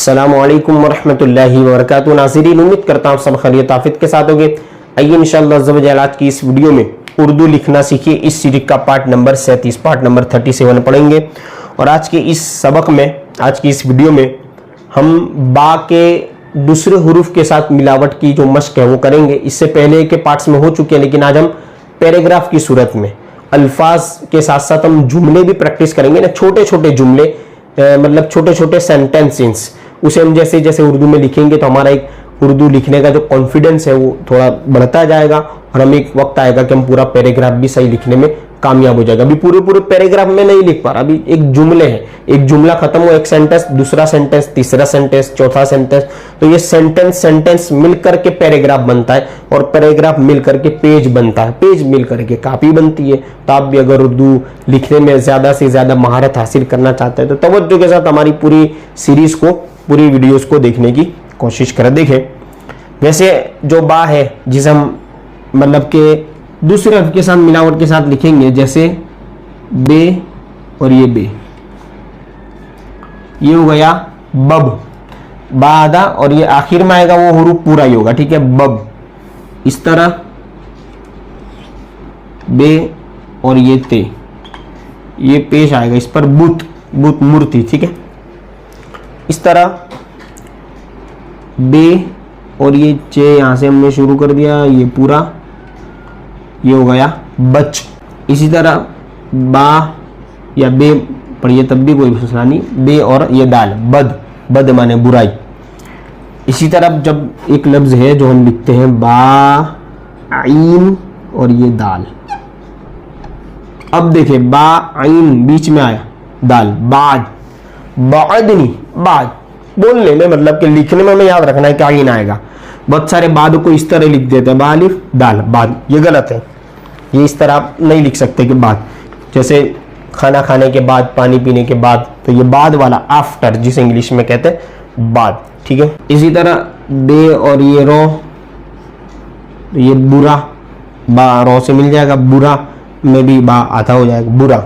अस्सलामुअलैकुम वरहमतुल्लाहि वबरकातुहू। नाज़रीन, उम्मीद करता हूँ सब खैरियत आफियत के साथ होंगे। आइए इंशाअल्लाह अज़्ज़ा व जल आज की इस वीडियो में उर्दू लिखना सीखिए इस सीरीज का पार्ट नंबर 37 पार्ट नंबर 37 पढ़ेंगे। और आज के इस सबक में, आज की इस वीडियो में हम बा के दूसरे हुरूफ के साथ मिलावट की जो मश्क है वो करेंगे। इससे पहले के पार्ट्स में हो चुके हैं, लेकिन आज हम पैराग्राफ की सूरत में अल्फाज के साथ साथ हम जुमले भी प्रैक्टिस करेंगे ना, छोटे छोटे जुमले, मतलब छोटे छोटे सेंटेंसेस, उसे हम जैसे जैसे उर्दू में लिखेंगे तो हमारा एक उर्दू लिखने का जो कॉन्फिडेंस है वो थोड़ा बढ़ता जाएगा और हमें एक वक्त आएगा कि हम पूरा पैराग्राफ भी सही लिखने में कामयाब हो जाएगा। अभी पूरे पैराग्राफ में नहीं लिख पा रहा, अभी एक जुमले है, एक जुमला खत्म हो, एक सेंटेंस, दूसरा सेंटेंस, तीसरा सेंटेंस, चौथा सेंटेंस, तो ये सेंटेंस मिलकर के पैराग्राफ बनता है और पैराग्राफ मिलकर के पेज बनता है, पेज मिलकर के कॉपी बनती है। तो आप भी अगर उर्दू लिखने में ज्यादा से ज्यादा महारत हासिल करना चाहते हैं तो तवज्जो के साथ हमारी पूरी सीरीज को, पूरी वीडियोस को देखने की कोशिश करें। देखें, वैसे जो बा है जिसे हम मतलब के दूसरे हर्फ के साथ मिलावट के साथ लिखेंगे, जैसे बे और ये बे, ये हो गया बब, बा आधा और ये आखिर में आएगा वो हुरूफ पूरा ही होगा, ठीक है, बब। इस तरह बे और ये ते, ये पेश आएगा, इस पर बुत, बुत मूर्ति, ठीक है। इस तरह बे और ये चे यहां से हमने शुरू कर दिया, ये पूरा, ये हो गया बच। इसी तरह बा या बे पढ़िए तब भी कोई मसला नहीं, बे और ये दाल, बद, बद माने बुराई। इसी तरह जब एक लफ्ज है जो हम लिखते हैं बा आइन और ये दाल, अब देखें बा आइन बीच में आया दाल, बाद, बाद नहीं, बाद बोलने में मतलब कि लिखने में हमें याद रखना है कि आइन आएगा। बहुत सारे बाद को इस तरह लिख देते हैं बा अलिफ दाल, बाद, ये गलत है, ये इस तरह आप नहीं लिख सकते कि बाद, जैसे खाना खाने के बाद, पानी पीने के बाद, तो ये बाद वाला आफ्टर जिसे इंग्लिश में कहते हैं बाद, ठीक है। इसी तरह बे और ये रो, ये बुरा, बा रो से मिल जाएगा, बुरा में भी बा आधा हो जाएगा, बुरा।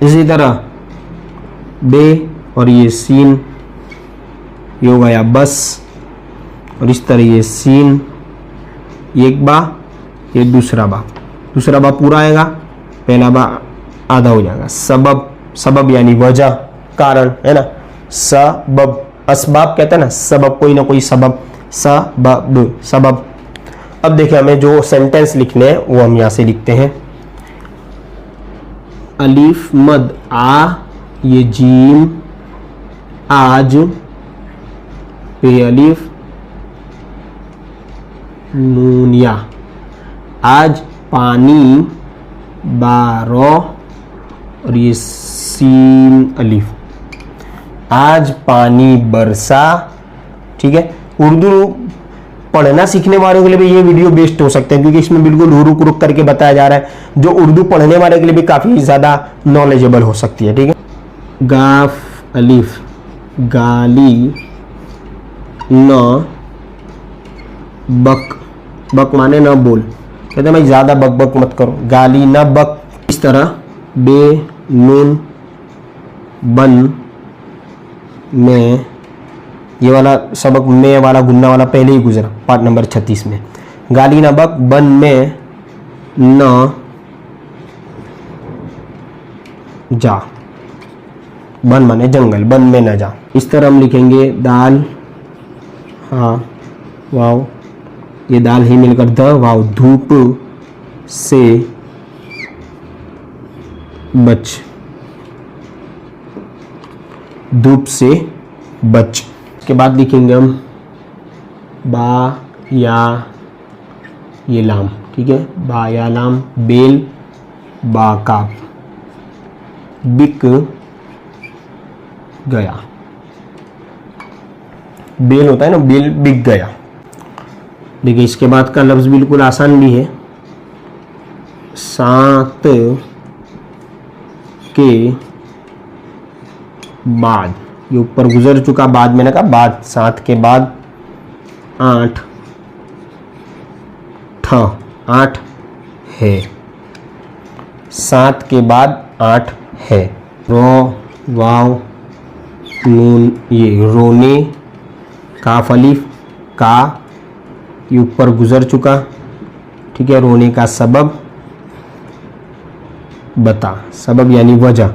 इसी तरह बे और ये सीन, ये हो गया बस, और इस तरह ये सीन, ये एक बा, ये दूसरा बा पूरा आएगा, पहला बा आधा हो जाएगा। सबब, सबब यानी वजह, कारण, है ना, सबब, असबाब कहते हैं ना, सबब, कोई ना कोई सबब, सबब, सबब। अब देखिए हमें जो सेंटेंस लिखने हैं वो हम यहां से लिखते हैं, अलीफ मद आ, ये जीम, आज, पे अलीफ नून या, आज पानी, बारो और ये सीन अलीफ, आज पानी बरसा, ठीक है। उर्दू पढ़ना सीखने वालों के लिए भी ये वीडियो बेस्ट हो सकते हैं क्योंकि इसमें बिल्कुल रुक रुक करके बताया जा रहा है, जो उर्दू पढ़ने वाले के लिए भी काफी ज्यादा नॉलेजेबल हो सकती है, ठीक है। गाफ अलीफ गाली, न बक, बक माने न बोल, कहते हैं भाई ज्यादा बक बक मत करो, गाली न बक। इस तरह बे नून बन में, ये वाला सबक में वाला गुन्ना वाला पहले ही गुजरा पार्ट नंबर 36 में, गाली न बक, बन में न जा, बन माने जंगल, बन में न जा। इस तरह हम लिखेंगे दाल, हाँ वाव, ये दाल ही मिलकर द वाव, धूप से बच, धूप से बच। के बाद लिखेंगे हम बा या ये लाम, ठीक है, बा या लाम, बेल, बाकाफ, बिक गया, बेल होता है ना, बेल बिक गया। देखिए इसके बाद का लफ्ज बिल्कुल आसान भी है, सात के बाद, ये ऊपर गुजर चुका, बाद मैंने कहा बाद, सात के बाद आठ, ठ, आठ है, सात के बाद आठ है, रो वाव नून, ये रोने, काफ अलिफ, का ये ऊपर गुजर चुका, ठीक है। रोने का सबब बता, सबब यानी वजह,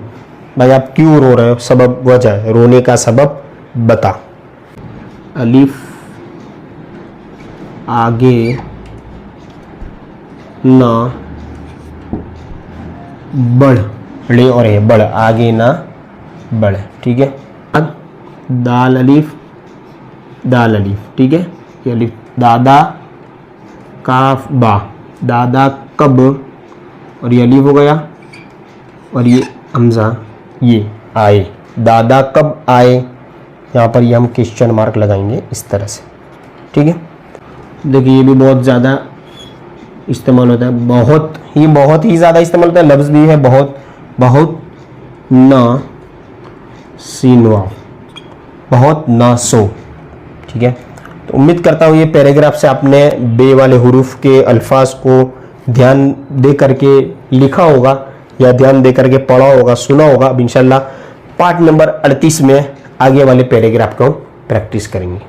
भाई आप क्यों रो रहे हो, सबब वजह है, रोने का सबब बता। अलिफ आगे ना बढ़, ले और है बढ़, आगे ना बढ़, ठीक है। अब दाल अलिफ, दाल अलिफ, ठीक है। ये अलिफ, दादा काफ बा, दादा कब, और ये अलिफ हो गया, और ये हमजा, ये आए, दादा कब आए, यहाँ पर ये हम क्वेश्चन मार्क लगाएंगे इस तरह से, ठीक है। देखिए ये भी बहुत ज़्यादा इस्तेमाल होता है, बहुत ही ज़्यादा इस्तेमाल होता है, लफ्ज़ भी है बहुत, बहुत ना सीनवा, बहुत ना सो, ठीक है। तो उम्मीद करता हूँ ये पैराग्राफ से आपने बे वाले हुरूफ के अल्फाज को ध्यान दे करके लिखा होगा या ध्यान दे करके पढ़ा होगा, सुना होगा। अब इंशाल्लाह पार्ट नंबर 38 में आगे वाले पैराग्राफ को प्रैक्टिस करेंगे।